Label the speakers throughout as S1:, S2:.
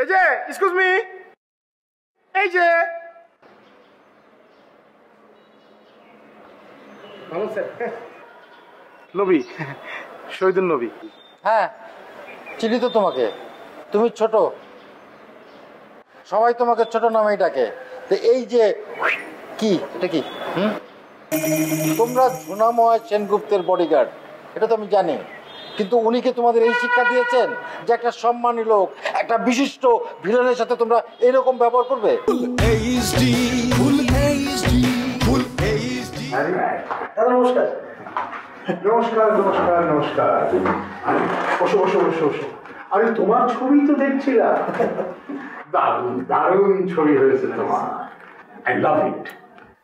S1: এই যে excuse me, এই যে নবী, শহীদুল নবী।
S2: হ্যাঁ চিনি তো তোমাকে, তুমি ছোট, সবাই তোমাকে ছোট নামেই ডাকে। তো এই যে কি, এটা কি? তোমরা ঝুনাময় সেনগুপ্তের বডিগার্ড, এটা তো আমি জানি, কিন্তু উনি কি তোমাদের এই শিক্ষা দিয়েছেন যে একটা সম্মানী লোক, একটা বিশিষ্ট ভিলেনের সাথে তোমরা এরকম ব্যবহার করবে?
S1: নমস্কার নমস্কার নমস্কার নমস্কার। বসো বসো বসো বসো। আরে তোমার ছবি তো দেখছিলাম, দারুণ দারুণ ছবি হয়েছে তোমার, আই লাভ ইট।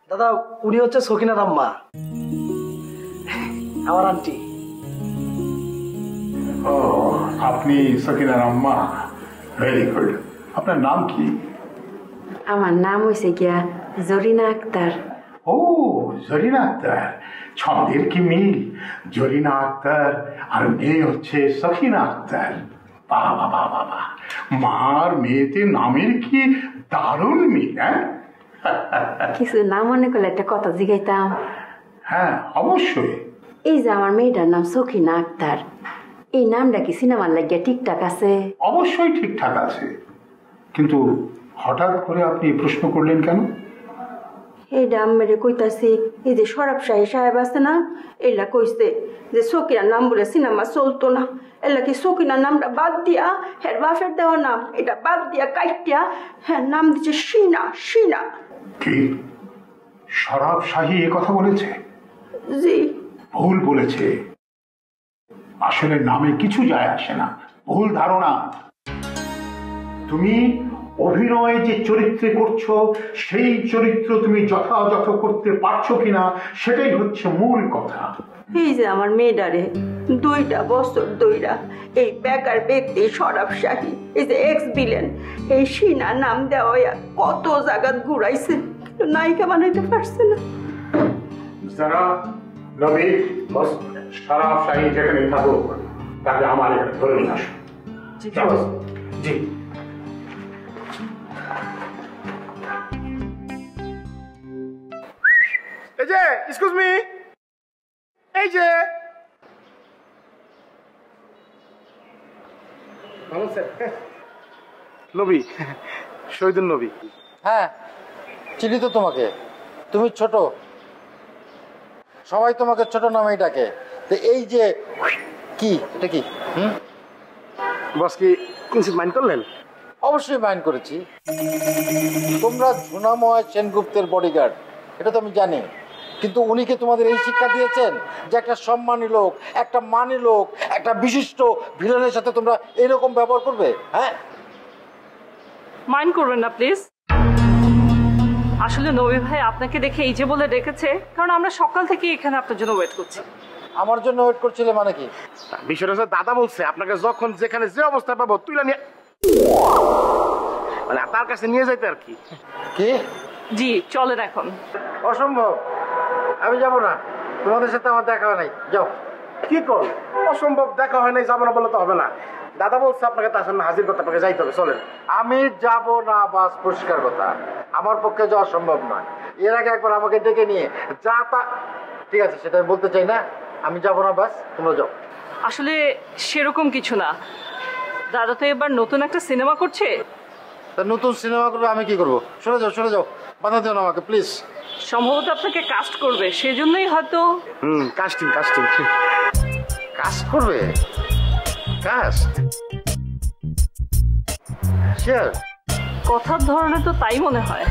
S3: দাদা উনি হচ্ছে সকিনার আম্মা, আমার আন্টি।
S1: ও আপনি সকিনার আম্মা, ভেরি গুড। আপনার নাম কি?
S4: আমার নাম হয়েছে গিয়া জরিনা আক্তার।
S1: ও জরিনা আক্তার, ছন্দের কি মিল! জরিনা আক্তার আর মেয়ে হচ্ছে সখিনা আক্তার। বাবা বাবা বাবা, মার মেয়েতে নামের কি দারুণ মিল! হ্যাঁ
S4: কিছু না মনে করলে একটা কথা জিগাইতাম।
S1: হ্যাঁ অবশ্যই।
S4: এই যে আমার মেয়েটার নাম সখিনা আক্তার, এই নামটা কি সিনেমার লাগিয়া ঠিকঠাক আছে?
S1: অবশ্যই ঠিকঠাক আছে, কিন্তু হঠাৎ করে আপনি প্রশ্ন করলেন কেন?
S4: এই ডাম মেরে কইতাছি, এই যে সরব সাহেব আছে না, এলা কইছে যে সকিনার নাম বলে সিনেমা চলতো না, এলা কি সকিনার নামটা বাদ দিয়া হ্যাঁ বাফের দেওয়া নাম এটা বাদ দিয়া কাইটিয়া হ্যাঁ নাম দিচ্ছে সিনা। সিনা
S1: কি শরাব শাহী এ কথা বলেছে?
S4: জি
S1: ভুল বলেছে, আসলে নামে কিছু যায় আসে না, ভুল ধারণা। তুমি অভিনয় যে চরিত্রে করছো, সেই চরিত্র তুমি যথাযথ করতে পারছো কিনা সেটাই হচ্ছে মূল কথা।
S4: এই যে আমার মেয়েটারে 2টা বছর ধইরা এই বেকার ব্যক্তি সরব শাহী, এই যে এক্স ভিলেন, এই সিনা নাম দেওয়া কত জায়গাত ঘুরাইছে, নায়িকা বানাইতে পারছে না।
S1: যারা নবী বস শরাব শাহী যেখানে থাকুক, তাকে আমার এখানে ধরে নিয়ে আসো। জি এই যে এক্সকিউজ মি, এই যে নবী, শহীদুল নবী।
S2: হ্যাঁ চিনি তো তোমাকে, তুমি ছোট, সবাই তোমাকে ছোট নামেই ডাকে। তো এই যে কি, এটা কি?
S1: বস কি কিঞ্চিত মাইন্ড করলেন?
S2: অবশ্যই মাইন্ড করেছি, তোমরা ঝুনাময় সেনগুপ্তের বডিগার্ড, এটা তো আমি জানি, কিন্তু উনি কি তোমাদের এই শিক্ষা দিয়েছেন যে একটা সম্মানী লোক, একটা মানী লোক, একটা বিশিষ্ট ভিলেনের সাথে তোমরা এরকম ব্যবহার করবে? হ্যাঁ
S5: মাইন্ড করবেন না প্লিজ। আসলে নবী ভাই আপনাকে দেখে এই যে বলে ডেকেছে, কারণ আমরা সকাল থেকে এখানে আপনার জন্য ওয়েট করছি।
S2: আমার জন্য ওয়েট করছিলে মানে কি?
S1: বিষয়টা হচ্ছে দাদা বলছে আপনাকে যখন যেখানে যে অবস্থা পাবো তুইলা নিয়ে, মানে তার কাছে নিয়ে যাইতে আর কি।
S2: কি?
S5: জি চলেন এখন।
S2: অসম্ভব, আমি যাব না, তোমাদের সাথে আমার দেখা হয় নাই, যাও।
S1: কি কর অসম্ভব, দেখা হয় নাই, যাবো না বলে তো হবে না। দাদা বলছে আপনাকে তার সামনে হাজির করতে, আপনাকে যাইতে হবে, চলেন।
S2: আমি যাব না, বাস পরিষ্কার কথা, আমার পক্ষে যাওয়া সম্ভব নয়। এর আগে একবার আমাকে ডেকে নিয়ে যা তা, ঠিক আছে সেটা আমি বলতে চাই না, আমি যাব না, বাস তোমরা যাও।
S5: আসলে সেরকম কিছু না, দাদা তো এবার নতুন একটা সিনেমা করছে।
S2: তা নতুন সিনেমা করবে, আমি কি করবো? সরে যাও সরে যাও, বাধা দিও না আমাকে প্লিজ।
S5: সম্ভবত আপনাকে কাস্ট করবে, সেজন্যই হয়তো।
S1: কাস্টিং কাস্টিং
S2: কাজ করবে? কাস্ট?
S5: কথার ধরনে তো তাই মনে হয়।